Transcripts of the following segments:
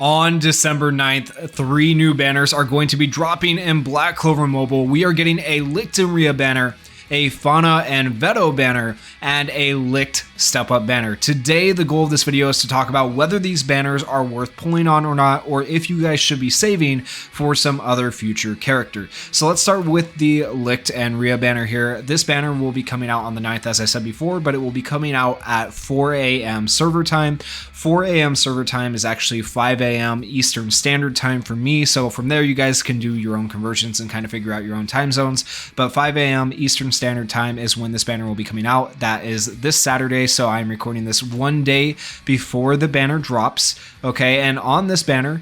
On December 9th, 3 new banners are going to be dropping in Black Clover Mobile. We are getting a Licht and Rhea banner, a Fauna and Veto banner, and a Licht Step Up banner. Today, the goal of this video is to talk about whether these banners are worth pulling on or not, or if you guys should be saving for some other future character. So let's start with the Licht and Rhea banner here. This banner will be coming out on the 9th, as I said before, but it will be coming out at 4 a.m. server time. 4 a.m. server time is actually 5 a.m. Eastern Standard Time for me, so from there you guys can do your own conversions and kind of figure out your own time zones. But 5 a.m. Eastern Standard Time is when this banner will be coming out. That is this Saturday, so I'm recording this one day before the banner drops. Okay, and on this banner,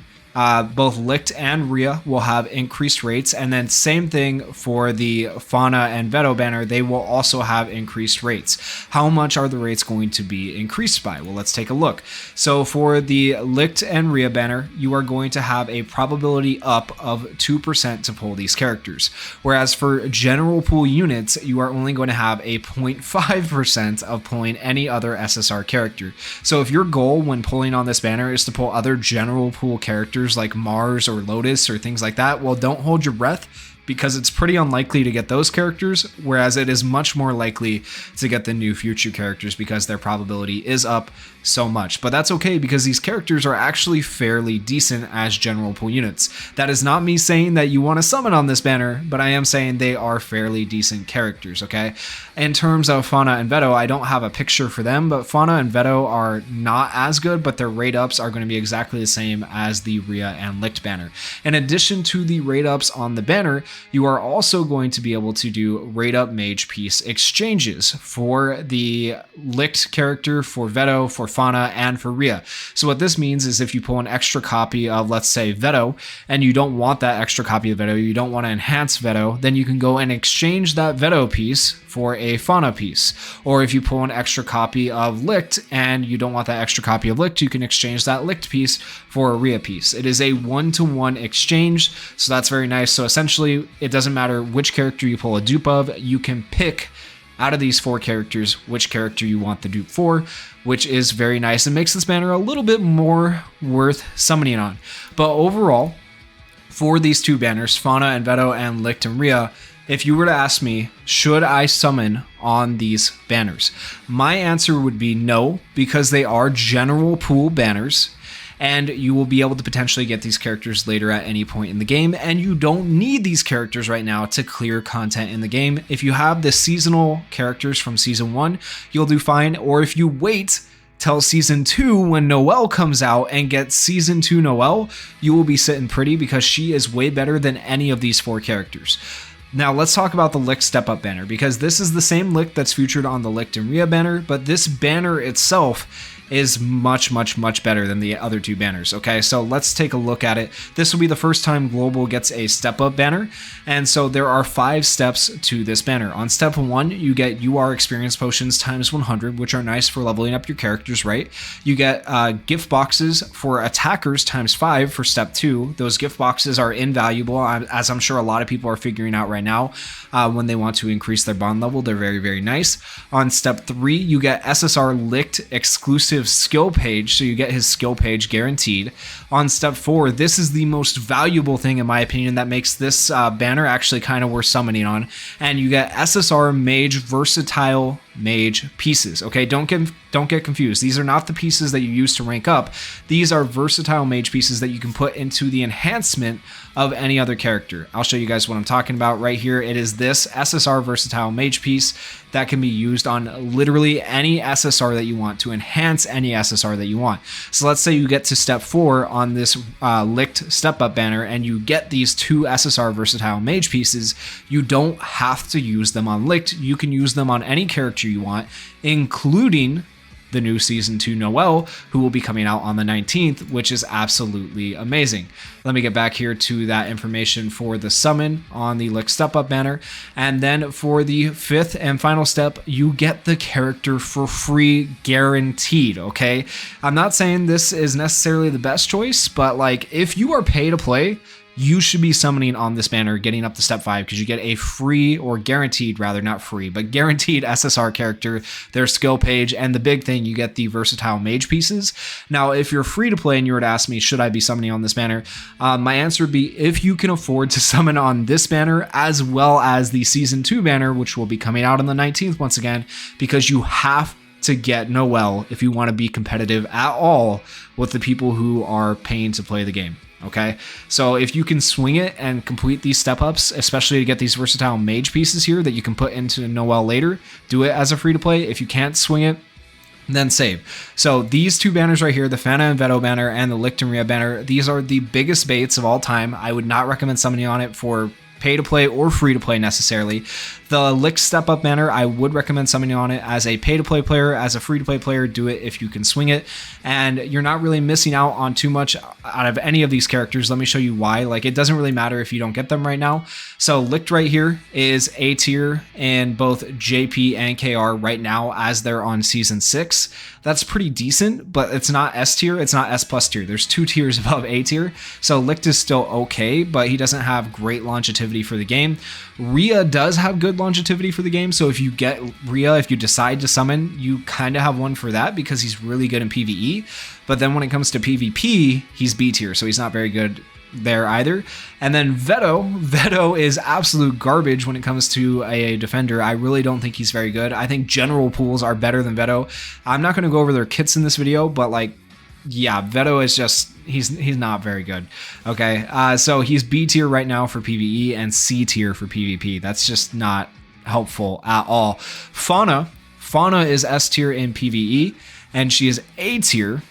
both Licht and Rhea will have increased rates, and then same thing for the Fauna and Veto banner, they will also have increased rates. How much are the rates going to be increased by? Well, let's take a look. So for the Licht and Rhea banner, you are going to have a probability up of 2% to pull these characters, whereas for general pool units, you are only going to have a 0.5% of pulling any other SSR character. So if your goal when pulling on this banner is to pull other general pool characters like Mars or Lotus or things like that, well, don't hold your breath, because it's pretty unlikely to get those characters, whereas it is much more likely to get the new future characters because their probability is up so much. But that's okay, because these characters are actually fairly decent as general pool units. That is not me saying that you want to summon on this banner, but I am saying they are fairly decent characters, okay? In terms of Fauna and Veto, I don't have a picture for them, but Fauna and Veto are not as good, but their rate ups are going to be exactly the same as the Rhea and Licht banner. In addition to the rate ups on the banner, you are also going to be able to do rate up mage piece exchanges for the Licht character, for Veto, for Fauna, and for Rhea. So what this means is if you pull an extra copy of, let's say, Veto, and you don't want that extra copy of Veto, you don't want to enhance Veto, then you can go and exchange that Veto piece for a Fauna piece. Or if you pull an extra copy of Licht and you don't want that extra copy of Licht, you can exchange that Licht piece for a Rhea piece. It is a one-to-one exchange, so that's very nice. So essentially, it doesn't matter which character you pull a dupe of, you can pick out of these 4 characters which character you want the dupe for, which is very nice and makes this banner a little bit more worth summoning on. But overall, for these 2 banners, Fauna and Veto and Licht and Rhea, if you were to ask me, should I summon on these banners? My answer would be no, because they are general pool banners, and you will be able to potentially get these characters later at any point in the game, and you don't need these characters right now to clear content in the game. If you have the seasonal characters from Season 1, you'll do fine, or if you wait till Season 2 when Noelle comes out and get Season 2 Noelle, you will be sitting pretty, because she is way better than any of these 4 characters. Now let's talk about the Licht Step Up banner, because this is the same Licht that's featured on the Licht and Rhea banner, but this banner itself is much better than the other 2 banners. Okay, so let's take a look at it. This will be the first time Global gets a Step Up banner, and so there are 5 steps to this banner. On step 1, you get UR experience potions times 100, which are nice for leveling up your characters, right? You get gift boxes for attackers times 5 for step 2. Those gift boxes are invaluable, as I'm sure a lot of people are figuring out right now. When they want to increase their bond level, they're very nice. On step 3, you get SSR Licht exclusive skill page, so you get his skill page guaranteed. On step 4, this is the most valuable thing in my opinion that makes this banner actually kind of worth summoning on, and you get SSR Mage versatile mage pieces. Okay, don't get confused. These are not the pieces that you use to rank up. These are versatile mage pieces that you can put into the enhancement of any other character. I'll show you guys what I'm talking about right here. It is this SSR versatile mage piece that can be used on literally any SSR that you want, to enhance any SSR that you want. So let's say you get to step 4 on this Licht Step Up banner and you get these 2 SSR versatile mage pieces. You don't have to use them on Licht. You can use them on any character you want, including the new Season 2 Noelle, who will be coming out on the 19th, which is absolutely amazing. Let me get back here to that information for the summon on the Licht Step Up banner. And then for the 5th and final step, you get the character for free, guaranteed, okay? I'm not saying this is necessarily the best choice, but like, if you are pay to play, you should be summoning on this banner, getting up to step 5, because you get a free, or guaranteed rather, not free, but guaranteed SSR character, their skill page, and the big thing, you get the versatile mage pieces. Now, if you're free to play and you were to ask me, should I be summoning on this banner? My answer would be, if you can afford to summon on this banner, as well as the Season 2 banner, which will be coming out on the 19th once again, because you have to get Noelle if you want to be competitive at all with the people who are paying to play the game. Okay, so if you can swing it and complete these step ups, especially to get these versatile mage pieces here that you can put into Noelle later, do it as a free to play. If you can't swing it, then save. So these two banners right here, the Fana and Veto banner and the Lictoria banner, these are the biggest baits of all time. I would not recommend summoning on it for pay to play or free to play necessarily. The Lick Step Up banner, I would recommend summoning on it as a pay to play player. As a free to play player, do it if you can swing it, and you're not really missing out on too much out of any of these characters. Let me show you why. Like, it doesn't really matter if you don't get them right now. So Licked right here is A tier in both JP and KR right now, as they're on season 6. That's pretty decent, but it's not S tier, it's not S plus tier. There's 2 tiers above A tier. So Licked is still okay, but he doesn't have great longevity for the game. Rhea does have good longevity for the game, so if you get Rhea, if you decide to summon, you kind of have one for that because he's really good in PvE. But then when it comes to PvP, he's B tier, so he's not very good there either. And then Veto is absolute garbage when it comes to a defender. I really don't think he's very good. I think general pools are better than Veto. I'm not going to go over their kits in this video, but like, yeah, Veto is just, he's not very good. Okay, so he's B tier right now for PvE and C tier for PvP. That's just not helpful at all. Fauna is S tier in PvE, and she is A tier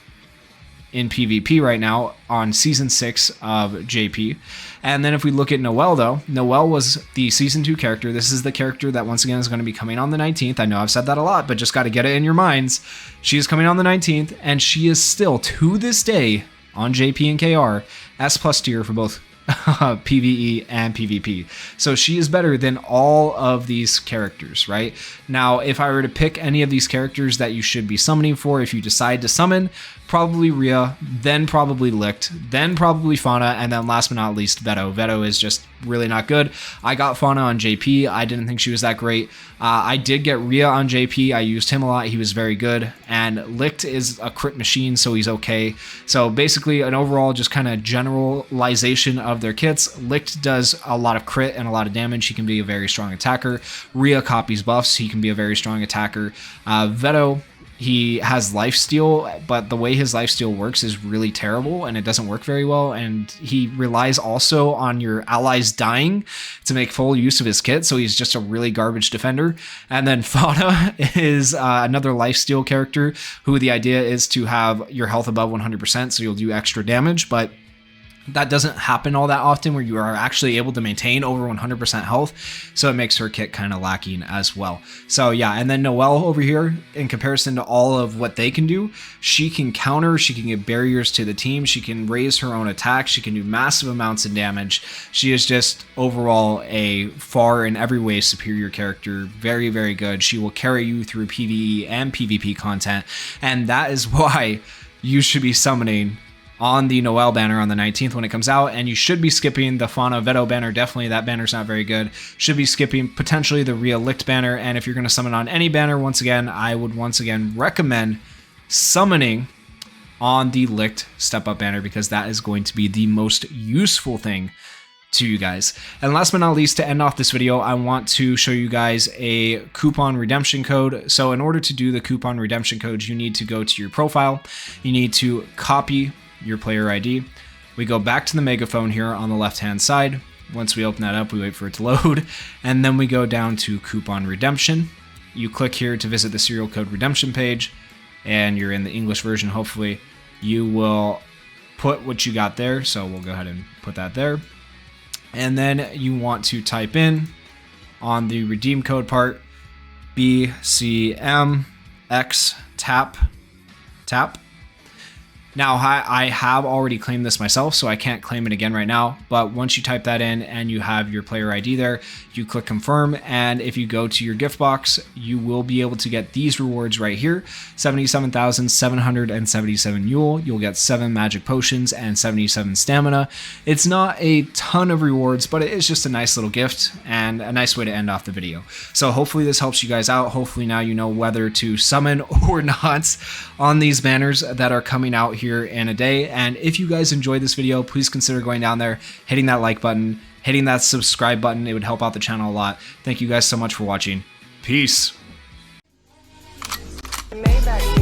in PvP right now on season 6 of JP. And then if we look at Noelle, though, Noelle was the season 2 character. This is the character that once again is going to be coming on the 19th. I know I've said that a lot, but just got to get it in your minds. She is coming on the 19th, and she is still to this day on JP and KR S plus tier for both PvE and PvP. So she is better than all of these characters, right? Now, if I were to pick any of these characters that you should be summoning for, if you decide to summon, probably Rhea, then probably Licked, then probably Fauna, and then last but not least, Veto. Veto is just really not good. I got Fauna on JP. I didn't think she was that great. I did get Rhea on JP. I used him a lot. He was very good. And Licked is a crit machine, so he's okay. So basically, an overall just kind of generalization of their kits. Licked does a lot of crit and a lot of damage. He can be a very strong attacker. Rhea copies buffs. He can be a very strong attacker. Veto, he has lifesteal, but the way his lifesteal works is really terrible and it doesn't work very well. And he relies also on your allies dying to make full use of his kit. So he's just a really garbage defender. And then Fauna is another lifesteal character who the idea is to have your health above 100%. So you'll do extra damage, but that doesn't happen all that often where you are actually able to maintain over 100% health. So it makes her kit kind of lacking as well. So yeah, and then Noelle over here, in comparison to all of what they can do, she can counter, she can get barriers to the team, she can raise her own attack, she can do massive amounts of damage. She is just overall a far in every way superior character. Very, very good. She will carry you through PvE and PvP content. And that is why you should be summoning on the Noelle banner on the 19th when it comes out, and you should be skipping the Fauna Veto banner. Definitely, that banner's not very good. Should be skipping potentially the Rhea Licked banner, and if you're going to summon on any banner, once again, I would once again recommend summoning on the Licked Step Up banner because that is going to be the most useful thing to you guys. And last but not least, to end off this video, I want to show you guys a coupon redemption code. So in order to do the coupon redemption code, you need to go to your profile. You need to copy your player ID. We go back to the megaphone here on the left hand side. Once we open that up, we wait for it to load, and then we go down to coupon redemption. You click here to visit the serial code redemption page, and you're in the English version. Hopefully you will put what you got there, so we'll go ahead and put that there. And then you want to type in on the redeem code part BCMX tap. Now, I have already claimed this myself, so I can't claim it again right now, but once you type that in and you have your player ID there, you click confirm, and if you go to your gift box, you will be able to get these rewards right here: 77,777 Mule, you'll get 7 magic potions and 77 stamina. It's not a ton of rewards, but it is just a nice little gift and a nice way to end off the video. So hopefully this helps you guys out. Hopefully now you know whether to summon or not on these banners that are coming out here in a day. And if you guys enjoyed this video, please consider going down there, hitting that like button, hitting that subscribe button. It would help out the channel a lot. Thank you guys so much for watching. Peace. Maybach.